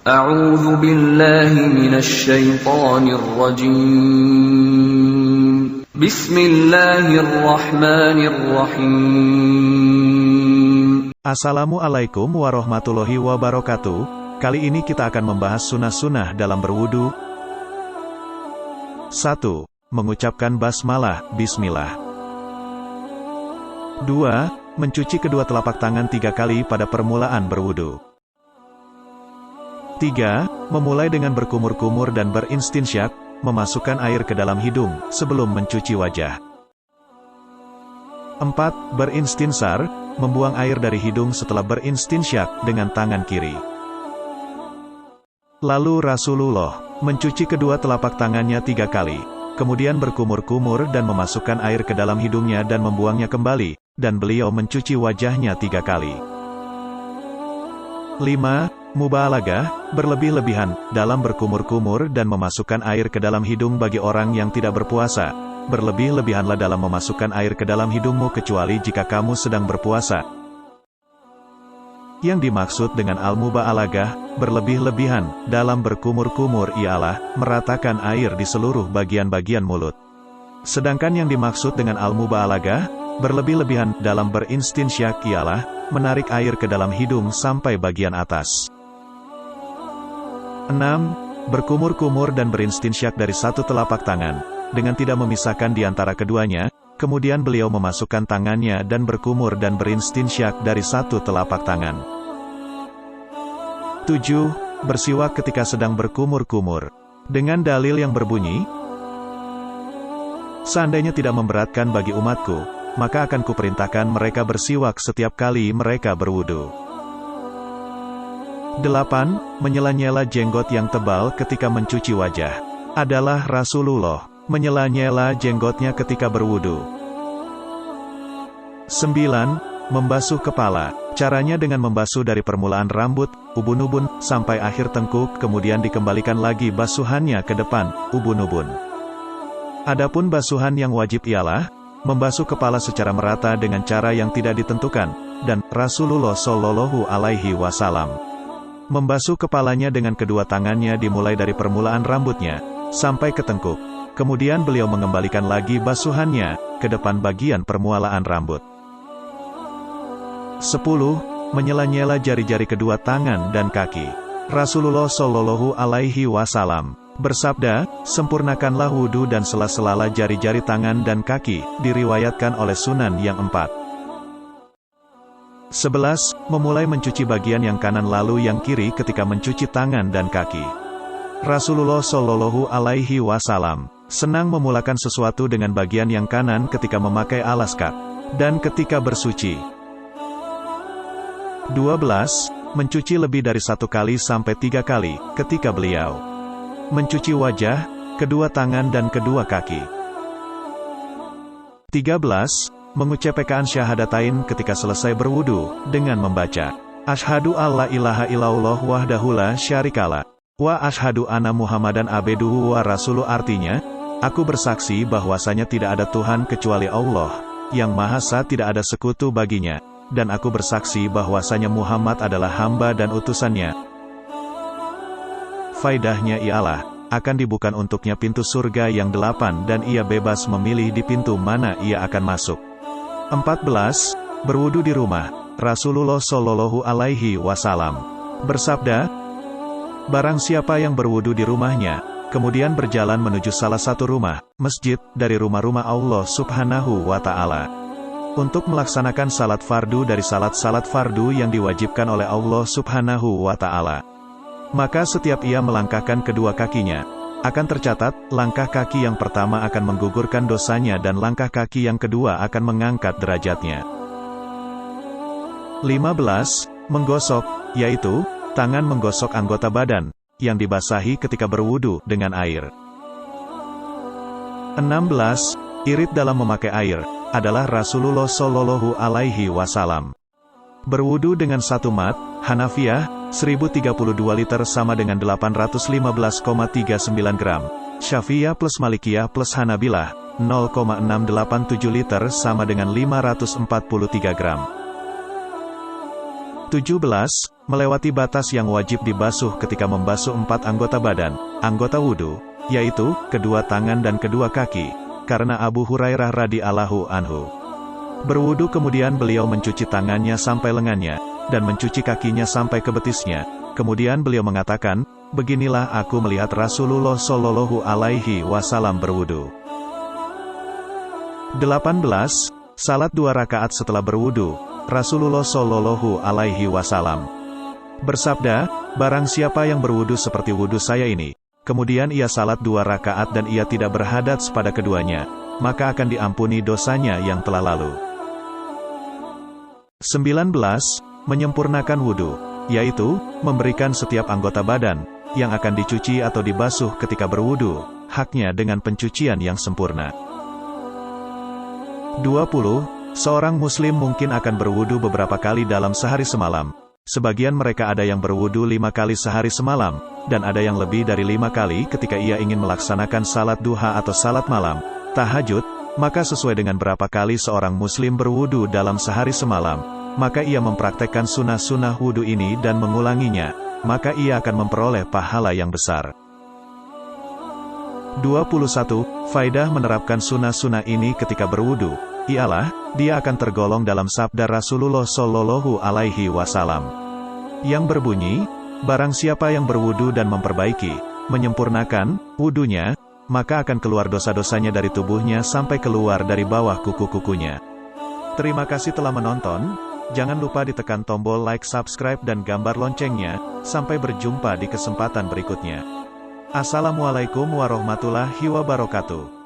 أعوذ بالله من الشيطان الرجيم بسم الله الرحمن الرحيم Assalamualaikum warahmatullahi wabarakatuh. Kali ini kita akan membahas sunnah-sunnah dalam berwudu. 1. Mengucapkan basmalah, bismillah. 2. Mencuci kedua telapak tangan 3 kali pada permulaan berwudu. 3. Memulai dengan berkumur-kumur dan beristinsyak, memasukkan air ke dalam hidung, sebelum mencuci wajah. 4. Beristinsar, membuang air dari hidung setelah beristinsyak dengan tangan kiri. Lalu Rasulullah mencuci kedua telapak tangannya 3 kali, kemudian berkumur-kumur dan memasukkan air ke dalam hidungnya dan membuangnya kembali, dan beliau mencuci wajahnya 3 kali. 5. Mubalagah, berlebih-lebihan, dalam berkumur-kumur dan memasukkan air ke dalam hidung bagi orang yang tidak berpuasa. Berlebih-lebihanlah dalam memasukkan air ke dalam hidungmu kecuali jika kamu sedang berpuasa. Yang dimaksud dengan al-mubalagah, berlebih-lebihan, dalam berkumur-kumur ialah, meratakan air di seluruh bagian-bagian mulut. Sedangkan yang dimaksud dengan al-mubalagah, berlebih-lebihan, dalam beristinsyak ialah, menarik air ke dalam hidung sampai bagian atas. 6. Berkumur-kumur dan beristinsyak dari satu telapak tangan, dengan tidak memisahkan di antara keduanya, kemudian beliau memasukkan tangannya dan berkumur dan beristinsyak dari satu telapak tangan. 7. Bersiwak ketika sedang berkumur-kumur. Dengan dalil yang berbunyi, seandainya tidak memberatkan bagi umatku, maka akan kuperintahkan mereka bersiwak setiap kali mereka berwudu. 8. Menyela-nyela jenggot yang tebal ketika mencuci wajah. Adalah Rasulullah menyela-nyela jenggotnya ketika berwudu. 9. Membasuh kepala. Caranya dengan membasuh dari permulaan rambut, ubun-ubun, sampai akhir tengkuk, kemudian dikembalikan lagi basuhannya ke depan, ubun-ubun. Adapun basuhan yang wajib ialah, membasuh kepala secara merata dengan cara yang tidak ditentukan, dan Rasulullah Shallallahu Alaihi Wasallam membasuh kepalanya dengan kedua tangannya dimulai dari permulaan rambutnya, sampai ke tengkuk. Kemudian beliau mengembalikan lagi basuhannya, ke depan bagian permulaan rambut. 10. Menyela-nyela jari-jari kedua tangan dan kaki. Rasulullah Shallallahu Alaihi Wasallam bersabda, sempurnakanlah wudu dan sela-sela jari-jari tangan dan kaki, diriwayatkan oleh Sunan yang 4. 11. Memulai mencuci bagian yang kanan lalu yang kiri ketika mencuci tangan dan kaki. Rasulullah Shallallahu Alaihi Wasallam senang memulakan sesuatu dengan bagian yang kanan ketika memakai alas kaki dan ketika bersuci. 12. Mencuci lebih dari 1 kali sampai 3 kali ketika beliau mencuci wajah, kedua tangan dan kedua kaki. 13. Mengucapkan syahadatain ketika selesai berwudu, dengan membaca, Asyhadu alla ilaha illallah wahdahu la syarikalah, wa asyhadu anna Muhammadan abduhu wa rasuluh. Artinya, aku bersaksi bahwasanya tidak ada Tuhan kecuali Allah, yang Maha Esa tidak ada sekutu baginya, dan aku bersaksi bahwasanya Muhammad adalah hamba dan utusannya. Faedahnya ialah, akan dibuka untuknya pintu surga yang 8 dan ia bebas memilih di pintu mana ia akan masuk. 14. Berwudu di rumah. Rasulullah Shallallahu Alaihi Wasallam bersabda, barang siapa yang berwudu di rumahnya, kemudian berjalan menuju salah satu rumah, masjid, dari rumah-rumah Allah Subhanahu wa Ta'ala, untuk melaksanakan salat fardu dari salat-salat fardu yang diwajibkan oleh Allah Subhanahu wa Ta'ala, maka setiap ia melangkahkan kedua kakinya, akan tercatat, langkah kaki yang pertama akan menggugurkan dosanya dan langkah kaki yang kedua akan mengangkat derajatnya. 15. Menggosok, yaitu, tangan menggosok anggota badan, yang dibasahi ketika berwudu dengan air. 16. Irit dalam memakai air, adalah Rasulullah Shallallahu Alaihi Wasallam berwudu dengan satu mat, Hanafiyah, 1032 liter sama dengan 815,39 gram. Syafi'iyah plus Malikiyah plus Hanabilah, 0,687 liter sama dengan 543 gram. 17. melewati batas yang wajib dibasuh ketika membasuh 4 anggota badan, anggota wudhu, yaitu, kedua tangan dan kedua kaki, karena Abu Hurairah radhiyallahu anhu. Berwudu kemudian beliau mencuci tangannya sampai lengannya, dan mencuci kakinya sampai ke betisnya, kemudian beliau mengatakan, beginilah aku melihat Rasulullah Shallallahu Alaihi Wasallam berwudu. 18. Salat 2 rakaat setelah berwudu, Rasulullah Shallallahu Alaihi Wasallam bersabda, barang siapa yang berwudu seperti wudu saya ini, kemudian ia salat 2 rakaat dan ia tidak berhadas pada keduanya, maka akan diampuni dosanya yang telah lalu. 19. Menyempurnakan wudu, yaitu, memberikan setiap anggota badan, yang akan dicuci atau dibasuh ketika berwudu, haknya dengan pencucian yang sempurna. 20. Seorang muslim mungkin akan berwudu beberapa kali dalam sehari semalam. Sebagian mereka ada yang berwudu 5 kali sehari semalam, dan ada yang lebih dari 5 kali ketika ia ingin melaksanakan salat duha atau salat malam, tahajud, maka sesuai dengan berapa kali seorang muslim berwudu dalam sehari semalam, maka ia mempraktekkan sunnah-sunnah wudu ini dan mengulanginya, maka ia akan memperoleh pahala yang besar. 21. Faedah menerapkan sunnah-sunnah ini ketika berwudu, ialah, dia akan tergolong dalam sabda Rasulullah Shallallahu Alaihi Wasallam, yang berbunyi, barang siapa yang berwudu dan memperbaiki, menyempurnakan, wudunya, maka akan keluar dosa-dosanya dari tubuhnya sampai keluar dari bawah kuku-kukunya. Terima kasih telah menonton, jangan lupa ditekan tombol like, subscribe dan gambar loncengnya, sampai berjumpa di kesempatan berikutnya. Assalamualaikum warahmatullahi wabarakatuh.